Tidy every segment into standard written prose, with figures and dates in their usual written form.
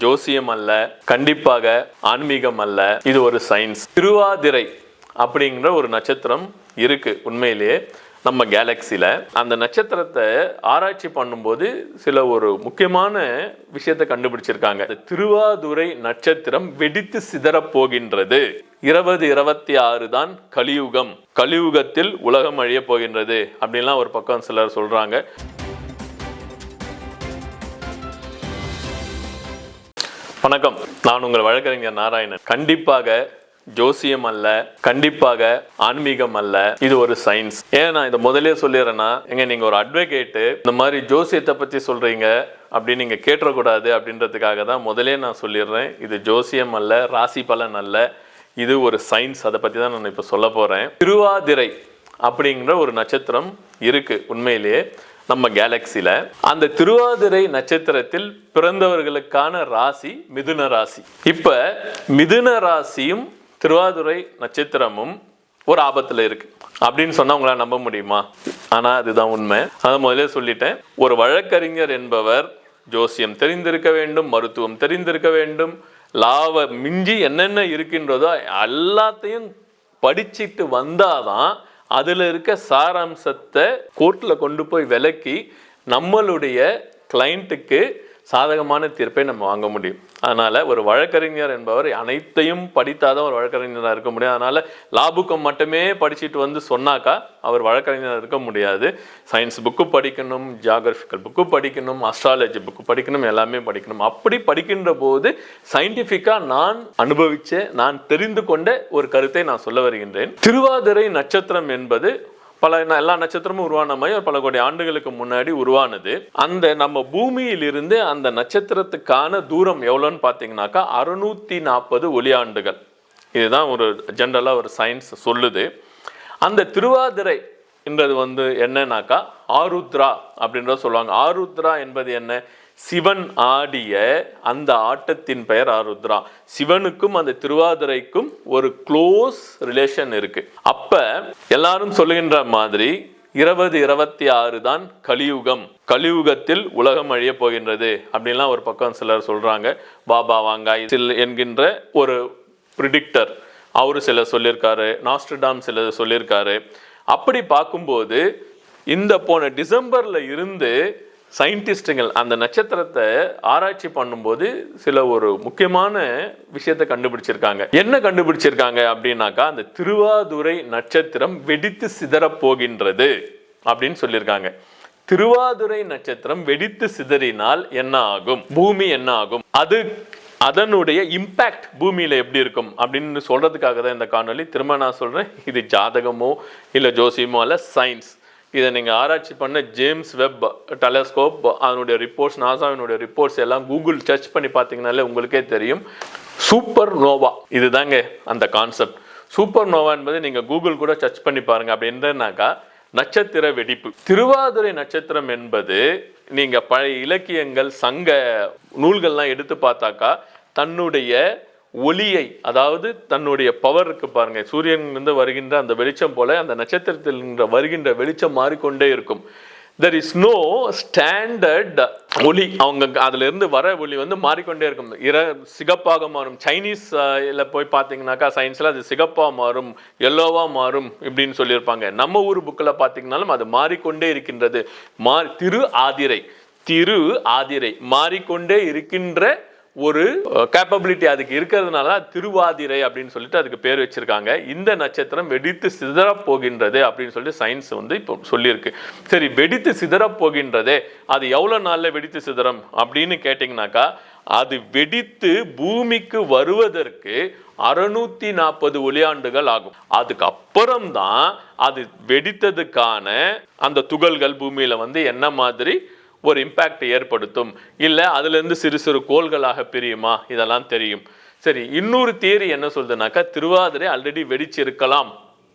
ஜோசியம் அல்ல, கண்டிப்பாக ஆன்மீகம் அல்ல, இது ஒரு சயின்ஸ். திருவாதிரை அப்படிங்கிற ஒரு நட்சத்திரம் இருக்கு உண்மையிலேயே நம்ம கேலக்சியில். அந்த நட்சத்திரத்தை ஆராய்ச்சி பண்ணும்போது சில ஒரு முக்கியமான விஷயத்தை கண்டுபிடிச்சிருக்காங்க. திருவாதுரை நட்சத்திரம் வெடித்து சிதறப்போகின்றது. 2026 தான் கலியுகம், கலியுகத்தில் உலகம் அழிய போகின்றது அப்படின்லாம் ஒரு பக்கம் சிலர் சொல்றாங்க. வணக்கம், நான் உங்கள் வழக்கறிஞர் நாராயணன். கண்டிப்பாக ஜோசியம் அல்ல, கண்டிப்பாக ஆன்மீகம் அல்ல, இது ஒரு சயின்ஸ். ஏன் நான் இதை முதலே சொல்லிடுறேன்னா, நீங்க ஒரு அட்வொகேட்டு இந்த மாதிரி ஜோசியத்தை பத்தி சொல்றீங்க அப்படின்னு நீங்க கேட்டக்கூடாது அப்படின்றதுக்காக தான் முதலே நான் சொல்லிடுறேன். இது ஜோசியம் அல்ல, ராசி பலன் அல்ல, இது ஒரு சயின்ஸ். அதை பத்தி தான் நான் இப்ப சொல்ல போறேன். திருவாதிரை அப்படிங்கிற ஒரு நட்சத்திரம் இருக்கு உண்மையிலேயே நம்ம கேலக்சியில. அந்த திருவாதிரை நட்சத்திரத்தில் பிறந்தவர்களுக்கான ராசி மிதுன ராசி. இப்ப மிதுன ராசியும் திருவாதிரை நட்சத்திரமும் ஒரு ஆபத்துல இருக்கு அப்படின்னு சொன்னா உங்களால நம்ப முடியுமா? ஆனா அதுதான் உண்மை. அதை முதலே சொல்லிட்டேன். ஒரு வழக்கறிஞர் என்பவர் ஜோசியம் தெரிந்திருக்க வேண்டும், மருத்துவம் தெரிந்திருக்க வேண்டும், லாவ மிஞ்சி என்னென்ன இருக்கின்றதோ எல்லாத்தையும் படிச்சுட்டு வந்தாதான் அதில் இருக்க சாராம்சத்தை கோர்ட்டில் கொண்டு போய் விலக்கி நம்மளுடைய கிளைண்ட்டுக்கு சாதகமான தீர்ப்பை நம்ம வாங்க முடியும். அதனால் ஒரு வழக்கறிஞர் என்பவர் அனைத்தையும் படித்தாதான் ஒரு வழக்கறிஞராக இருக்க முடியும். அதனால் லாபுக்கம் மட்டுமே படிச்சுட்டு வந்து சொன்னாக்கா அவர் வழக்கறிஞராக இருக்க முடியாது. சயின்ஸ் புக்கு படிக்கணும், ஜியாகிரபிக்கல் புக்கு படிக்கணும், அஸ்ட்ராலஜி புக்கு படிக்கணும், எல்லாமே படிக்கணும். அப்படி படிக்கின்ற போது சயின்டிஃபிக்காக நான் அனுபவித்த, நான் தெரிந்து கொண்ட ஒரு கருத்தை நான் சொல்ல வருகின்றேன். திருவாதிரை நட்சத்திரம் என்பது எல்லா நட்சத்திரமும் உருவான மாதிரி பல கோடி ஆண்டுகளுக்கு முன்னாடி உருவானது. அந்த நம்ம பூமியிலிருந்து அந்த நட்சத்திரத்துக்கான தூரம் எவ்வளோன்னு பார்த்தீங்கன்னாக்கா 640 ஒளியாண்டுகள். இதுதான் ஒரு ஜென்ரலாக ஒரு சயின்ஸ் சொல்லுது. அந்த திருவாதிரை என்றது என்னன்னாக்கா ஆருத்ரா அப்படின்றத சொல்லுவாங்க. ஆருத்ரா என்பது என்ன? சிவன் ஆடிய அந்த ஆட்டத்தின் பெயர் ஆருத்ரா. சிவனுக்கும் அந்த திருவாதிரைக்கும் ஒரு க்ளோஸ் ரிலேஷன் இருக்கு. அப்ப எல்லாரும் சொல்லுகின்ற மாதிரி 2026 தான் கலியுகம், கலியுகத்தில் உலகம் அழிய போகின்றது அப்படின்லாம் ஒரு பக்கம் சிலர் சொல்றாங்க. பாபா வாங்காய் என்கின்ற ஒரு ப்ரிடிக்டர் அவரு சில சொல்லியிருக்காரு, நாஸ்ட்ரடாம் சில சொல்லியிருக்காரு. அப்படி பார்க்கும்போது இந்த போன டிசம்பர்ல இருந்து சயின்டிஸ்டுகள் அந்த நட்சத்திரத்தை ஆராய்ச்சி பண்ணும்போது சில ஒரு முக்கியமான விஷயத்தை கண்டுபிடிச்சிருக்காங்க. என்ன கண்டுபிடிச்சிருக்காங்க அப்படின்னாக்கா, அந்த திருவாதுரை நட்சத்திரம் வெடித்து சிதறப்போகின்றது அப்படின்னு சொல்லியிருக்காங்க. திருவாதுரை நட்சத்திரம் வெடித்து சிதறினால் என்ன ஆகும், பூமி என்ன ஆகும், அதனுடைய இம்பாக்ட் பூமியில எப்படி இருக்கும் அப்படின்னு சொல்றதுக்காக தான் இந்த காணொலி. திரும்ப நான் சொல்றேன், இது ஜாதகமோ இல்ல ஜோசியமோ அல்ல, சயின்ஸ். இதை நீங்கள் ஆராய்ச்சி பண்ண ஜேம்ஸ் வெப் டெலஸ்கோப் அதனுடைய ரிப்போர்ட்ஸ், நாசாவினுடைய ரிப்போர்ட்ஸ் எல்லாம் கூகுள் சர்ச் பண்ணி பார்த்தீங்கனாலே உங்களுக்கே தெரியும். சூப்பர் நோவா, இதுதாங்க அந்த கான்செப்ட். சூப்பர் நோவா என்பது நீங்கள் கூகுள் கூட சர்ச் பண்ணி பாருங்க. அப்படி என்னன்னாக்கா நட்சத்திர வெடிப்பு. திருவாதிரை நட்சத்திரம் என்பது நீங்கள் பழைய இலக்கியங்கள், சங்க நூல்கள்லாம் எடுத்து பார்த்தாக்கா தன்னுடைய ஒளியை, அதாவது தன்னுடைய பவர் இருக்கு பாருங்க, சூரியனிலிருந்து வருகின்ற அந்த வெளிச்சம் போல அந்த நட்சத்திரத்தில் வருகின்ற வெளிச்சம் மாறிக்கொண்டே இருக்கும். there is no standard ஒளி. அவங்க அதுல இருந்து வர ஒளி மாறிக்கொண்டே இருக்கும். சிகப்பாக மாறும். சைனீஸ் போய் பார்த்தீங்கன்னாக்கா சயின்ஸ்ல அது சிகப்பா மாறும், எல்லோவா மாறும் இப்படின்னு சொல்லியிருப்பாங்க. நம்ம ஊர் புக்கில் பார்த்தீங்கன்னாலும் அது மாறிக்கொண்டே இருக்கின்றது. திரு ஆதிரை மாறிக்கொண்டே இருக்கின்ற ஒரு கேப்பபிலிட்டி அதுக்கு இருக்கிறதுனால திருவாதிரை அப்படின்னு சொல்லிட்டு அதுக்கு பேர் வச்சிருக்காங்க. இந்த நட்சத்திரம் வெடித்து சிதறப்போகின்றது அப்படின்னு சொல்லிட்டு சயின்ஸ் இப்போ சொல்லியிருக்கு. சரி, வெடித்து சிதறப்போகின்றதே, அது எவ்வளவு நாள்ல வெடித்து சிதறம் அப்படின்னு கேட்டீங்கன்னாக்கா, அது வெடித்து பூமிக்கு வருவதற்கு 640 ஒளியாண்டுகள் ஆகும். அதுக்கு அப்புறம்தான் அது வெடித்ததுக்கான அந்த துகள்கள் பூமியில என்ன மாதிரி ஒரு இம்பாக்ட் ஏற்படுத்தும், இல்லை அதுல இருந்து சிறு சிறு கோள்களாக பிரியுமா, இதெல்லாம் தெரியும். சரி, இன்னொரு தியரி என்ன சொல்றதுனாக்கா, திருவாதிரை ஆல்ரெடி வெடிச்சு இருக்கலாம்.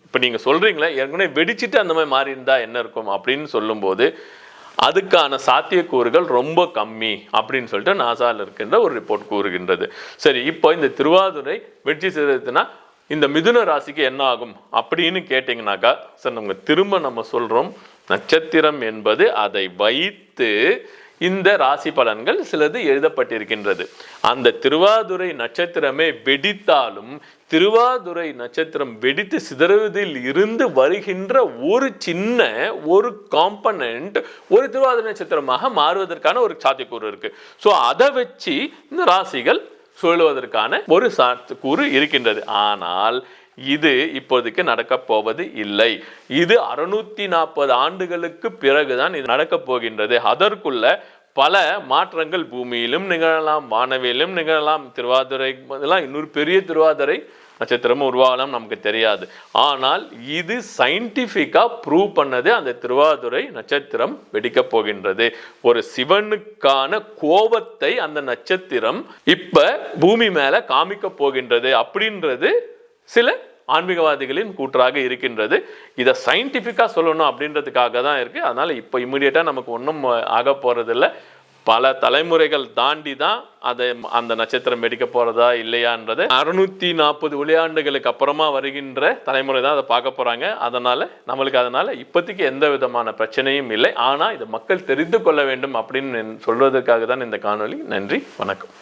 இப்ப நீங்க சொல்றீங்களே ஏற்கனவே வெடிச்சுட்டு அந்த மாதிரி மாறி இருந்தா என்ன இருக்கும் அப்படின்னு சொல்லும்போது அதுக்கான சாத்தியக்கூறுகள் ரொம்ப கம்மி அப்படின்னு சொல்லிட்டு நாசால இருக்கின்ற ஒரு ரிப்போர்ட் கூறுகின்றது. சரி, இப்போ இந்த திருவாதிரை வெடிச்சு சிதறதுன்னா இந்த மிதுன ராசிக்கு என்ன ஆகும் அப்படின்னு கேட்டீங்கன்னாக்கா, சார் நம்ம திரும்ப சொல்றோம், நட்சத்திரம் என்பது அதை வைத்து இந்த ராசி பலன்கள் சிலது எழுதப்பட்டிருக்கின்றது. அந்த திருவாதுரை நட்சத்திரமே வெடித்தாலும் திருவாதுரை நட்சத்திரம் வெடித்து சிதறுவதில் இருந்து வருகின்ற ஒரு சின்ன ஒரு காம்பனன்ட் ஒரு திருவாதிரை நட்சத்திரமாக மாறுவதற்கான ஒரு சாத்தியக்கூறு இருக்கு. ஸோ அதை வச்சு இந்த ராசிகள் சொல்லுவதற்கான ஒரு சாத்தியக்கூறு இருக்கின்றது. ஆனால் இது இப்போதைக்கு நடக்க போவது இல்லை. இது 640 ஆண்டுகளுக்கு பிறகுதான் இது நடக்க போகின்றது. அதற்குள்ள பல மாற்றங்கள் பூமியிலும் நிகழலாம், வானவிலும் நிகழலாம். திருவாதிரை இன்னொரு பெரிய திருவாதிரை நட்சத்திரமும் உருவாகலாம், நமக்கு தெரியாது. ஆனால் இது சயின்டிஃபிக்கா ப்ரூவ் பண்ணது அந்த திருவாதுரை நட்சத்திரம் வெடிக்க போகின்றது. ஒரு சிவனுக்கான கோபத்தை அந்த நட்சத்திரம் இப்ப பூமி மேல காமிக்க போகின்றது அப்படின்றது சில ஆன்மீகவாதிகளின் கூற்றாக இருக்கின்றது. இதை சயின்டிஃபிக்கா சொல்லணும் அப்படின்றதுக்காக தான் இருக்கு. அதனால இப்போ இம்மிடியட்டா நமக்கு ஒன்றும் ஆக போறதில்லை. பல தலைமுறைகள் தாண்டி தான் அதை அந்த நட்சத்திரம் வெடிக்க போறதா இல்லையான்றது 640 ஒளியாண்டுகளுக்கு அப்புறமா வருகின்ற தலைமுறை தான் அதை பார்க்க போறாங்க. அதனால இப்போதைக்கு எந்த விதமான பிரச்சனையும் இல்லை. ஆனா இதை மக்கள் தெரிந்து கொள்ள வேண்டும் அப்படின்னு சொல்வதற்காக தான் இந்த காணொளி. நன்றி, வணக்கம்.